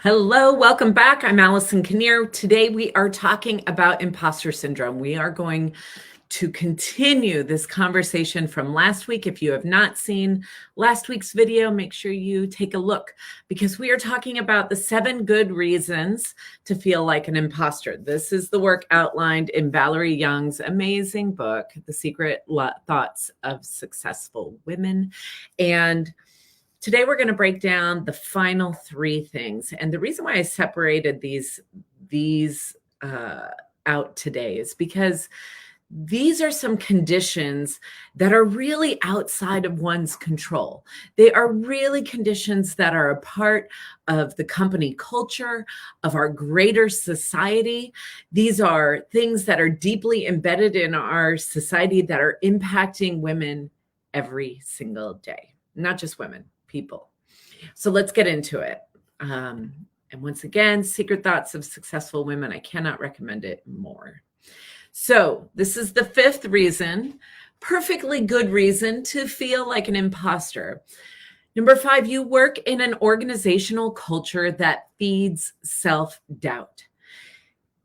Hello, welcome back. I'm Allison Kinnear. Today we are talking about imposter syndrome. We are going to continue this conversation from last week. If you have not seen last week's video, make sure you take a look because we are talking about the 7 good reasons to feel like an imposter. This is the work outlined in Valerie Young's amazing book, The Secret Thoughts of Successful Women. And today, we're going to break down the final 3 things. And the reason why I separated these out today is because these are some conditions that are really outside of one's control. They are really conditions that are a part of the company culture, of our greater society. These are things that are deeply embedded in our society that are impacting women every single day, not just women. People. So let's get into it. And once again, Secret Thoughts of Successful Women. I cannot recommend it more. So this is the 5th reason, perfectly good reason to feel like an imposter. Number 5, you work in an organizational culture that feeds self-doubt.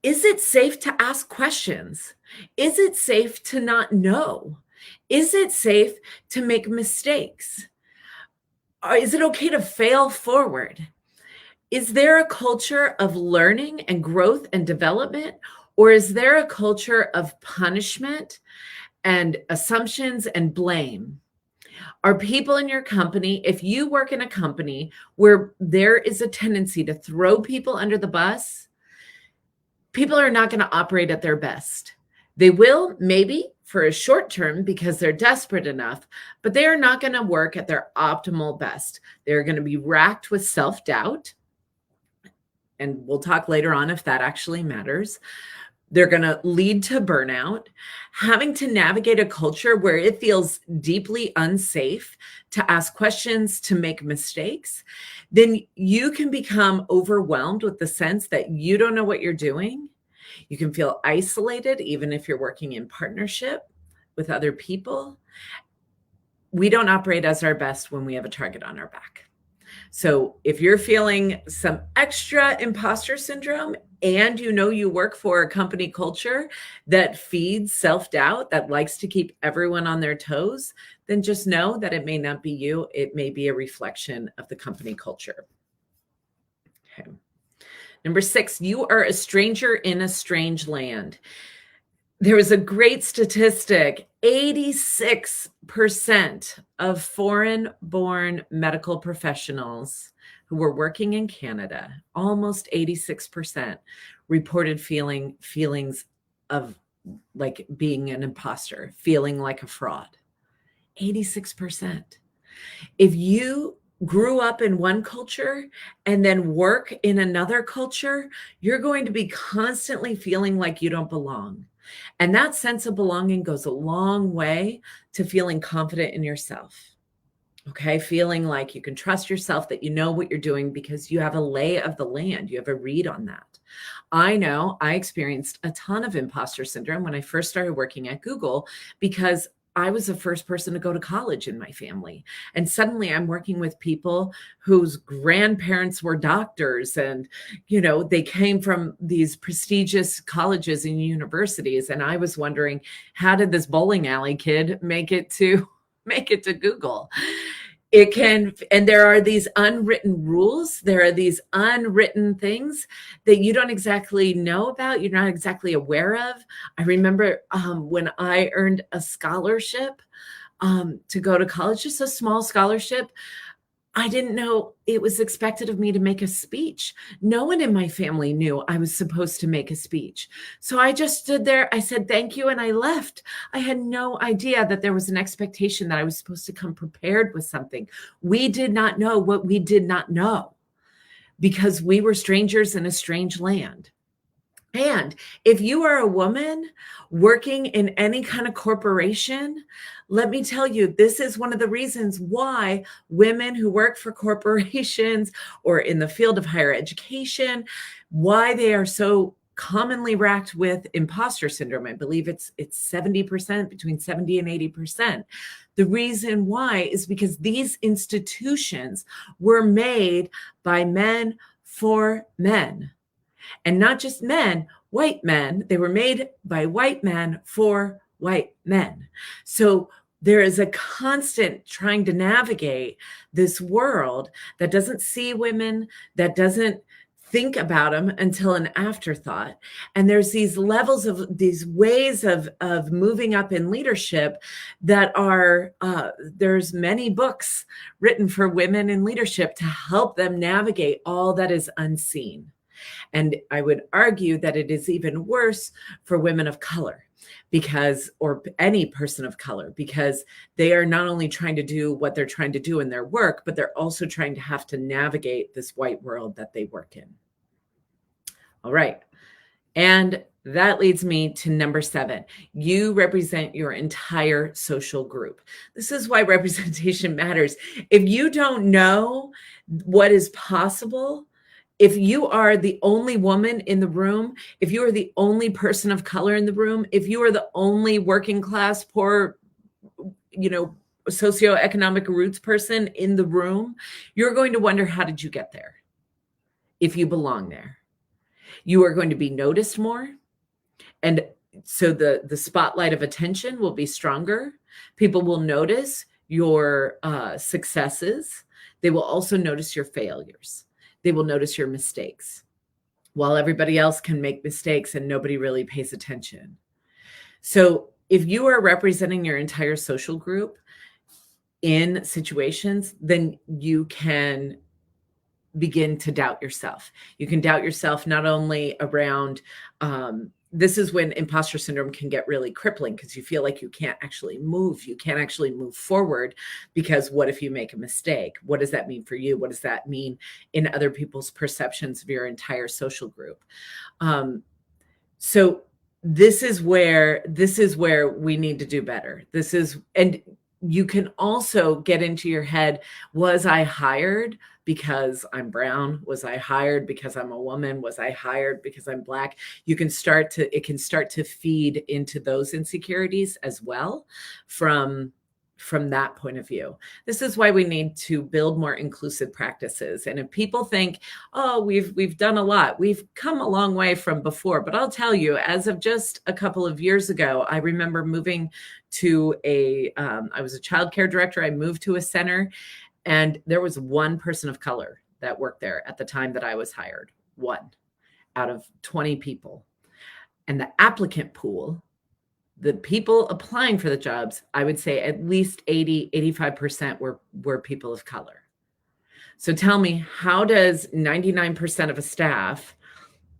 Is it safe to ask questions? Is it safe to not know? Is it safe to make mistakes? Is it okay to fail forward? Is there a culture of learning and growth and development? Or is there a culture of punishment and assumptions and blame? Are people in your company, if you work in a company where there is a tendency to throw people under the bus, people are not going to operate at their best. They will, maybe, for a short term because they're desperate enough, but they are not going to work at their optimal best. They're going to be racked with self-doubt. And we'll talk later on if that actually matters. They're going to lead to burnout, having to navigate a culture where it feels deeply unsafe to ask questions, to make mistakes. Then you can become overwhelmed with the sense that you don't know what you're doing. You can feel isolated, even if you're working in partnership with other people. We don't operate as our best when we have a target on our back. So if you're feeling some extra imposter syndrome and you know you work for a company culture that feeds self-doubt, that likes to keep everyone on their toes, then just know that it may not be you. It may be a reflection of the company culture. Okay. Number 6, you are a stranger in a strange land. There was a great statistic. 86% of foreign-born medical professionals who were working in Canada, almost 86%, reported feelings of like being an imposter, feeling like a fraud. 86%. If you grew up in one culture and then work in another culture, you're going to be constantly feeling like you don't belong. And that sense of belonging goes a long way to feeling confident in yourself. Okay, feeling like you can trust yourself, that you know what you're doing because you have a lay of the land. You have a read on that. I know I experienced a ton of imposter syndrome when I first started working at Google because I was the first person to go to college in my family. And suddenly I'm working with people whose grandparents were doctors and, they came from these prestigious colleges and universities. And I was wondering, how did this bowling alley kid make it to Google? And there are these unwritten rules. There are these unwritten things that you don't exactly know about. You're not exactly aware of. I remember when I earned a scholarship to go to college, just a small scholarship. I didn't know it was expected of me to make a speech. No one in my family knew I was supposed to make a speech. So I just stood there. I said, thank you. And I left. I had no idea that there was an expectation that I was supposed to come prepared with something. We did not know what we did not know because we were strangers in a strange land. And if you are a woman working in any kind of corporation, let me tell you, this is one of the reasons why women who work for corporations or in the field of higher education, why they are so commonly racked with imposter syndrome. I believe it's 70%, between 70 and 80%. The reason why is because these institutions were made by men for men. And not just men, white men. They were made by white men for white men. So there is a constant trying to navigate this world that doesn't see women, that doesn't think about them until an afterthought. And there's these levels of these ways of moving up in leadership that are, there's many books written for women in leadership to help them navigate all that is unseen. And I would argue that it is even worse for women of color because, or any person of color, because they are not only trying to do what they're trying to do in their work, but they're also trying to have to navigate this white world that they work in. All right. And that leads me to number 7. You represent your entire social group. This is why representation matters. If you don't know what is possible, if you are the only woman in the room, if you are the only person of color in the room, if you are the only working class, poor, socioeconomic roots person in the room, you're going to wonder, how did you get there? If you belong there, you are going to be noticed more. And so the spotlight of attention will be stronger. People will notice your successes. They will also notice your failures. They will notice your mistakes, while everybody else can make mistakes and nobody really pays attention. So if you are representing your entire social group in situations, then you can begin to doubt yourself. You can doubt yourself not only around, this is when imposter syndrome can get really crippling, because you feel like you can't actually move. You can't actually move forward, because what if you make a mistake? What does that mean for you? What does that mean in other people's perceptions of your entire social group? So this is where we need to do better. And you can also get into your head, was I hired because I'm brown? Was I hired because I'm a woman? Was I hired because I'm Black? It can start to feed into those insecurities as well from that point of view. This is why we need to build more inclusive practices. And if people think, oh, we've done a lot, we've come a long way from before, but I'll tell you, as of just a couple of years ago, I remember moving to I was a childcare director. I moved to a center, and there was one person of color that worked there at the time that I was hired, one out of 20 people. And the applicant pool, the people applying for the jobs, I would say at least 85% were people of color. So tell me, how does 99% of a staff,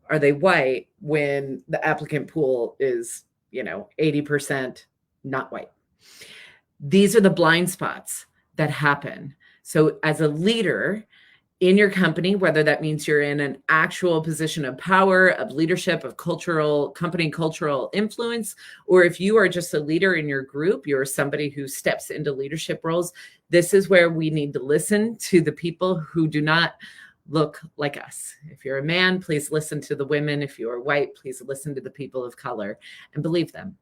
are they white when the applicant pool is, 80% not white? These are the blind spots that happen. So as a leader in your company, whether that means you're in an actual position of power, of leadership, of company cultural influence, or if you are just a leader in your group, you're somebody who steps into leadership roles, this is where we need to listen to the people who do not look like us. If you're a man, please listen to the women. If you are white, please listen to the people of color and believe them,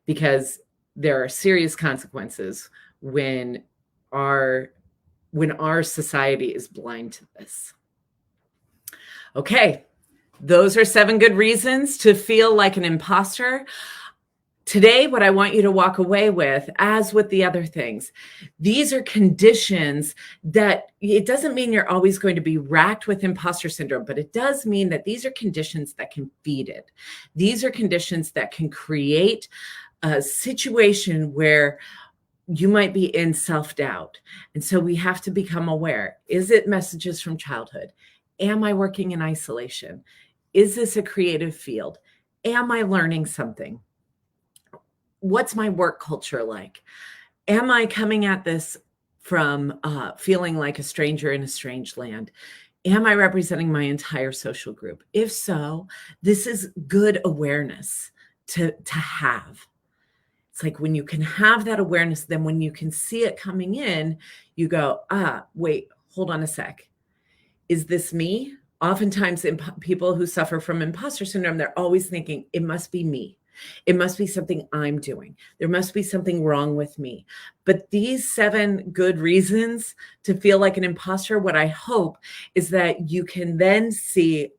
because there are serious consequences when our society is blind to this. Okay, those are 7 good reasons to feel like an imposter. Today, what I want you to walk away with, as with the other things, these are conditions that, it doesn't mean you're always going to be racked with imposter syndrome, but it does mean that these are conditions that can feed it. These are conditions that can create a situation where you might be in self-doubt. And so we have to become aware. Is it messages from childhood? Am I working in isolation? Is this a creative field? Am I learning something? What's my work culture like? Am I coming at this from feeling like a stranger in a strange land? Am I representing my entire social group? If so, this is good awareness to have. It's like when you can have that awareness, then when you can see it coming in, you go, wait, hold on a sec. Is this me? Oftentimes people who suffer from imposter syndrome, they're always thinking, it must be me. It must be something I'm doing. There must be something wrong with me. But these 7 good reasons to feel like an imposter, what I hope is that you can then see,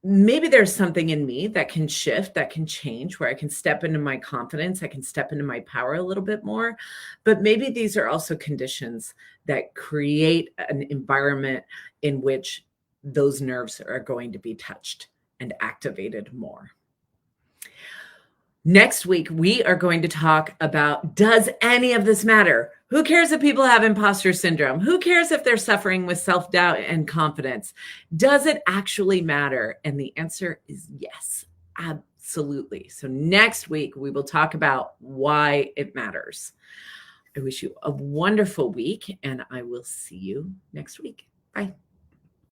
maybe there's something in me that can shift, that can change, where I can step into my confidence, I can step into my power a little bit more. But maybe these are also conditions that create an environment in which those nerves are going to be touched and activated more. Next week, we are going to talk about, does any of this matter? Who cares if people have imposter syndrome? Who cares if they're suffering with self-doubt and confidence? Does it actually matter? And the answer is yes, absolutely. So next week, we will talk about why it matters. I wish you a wonderful week, and I will see you next week. Bye.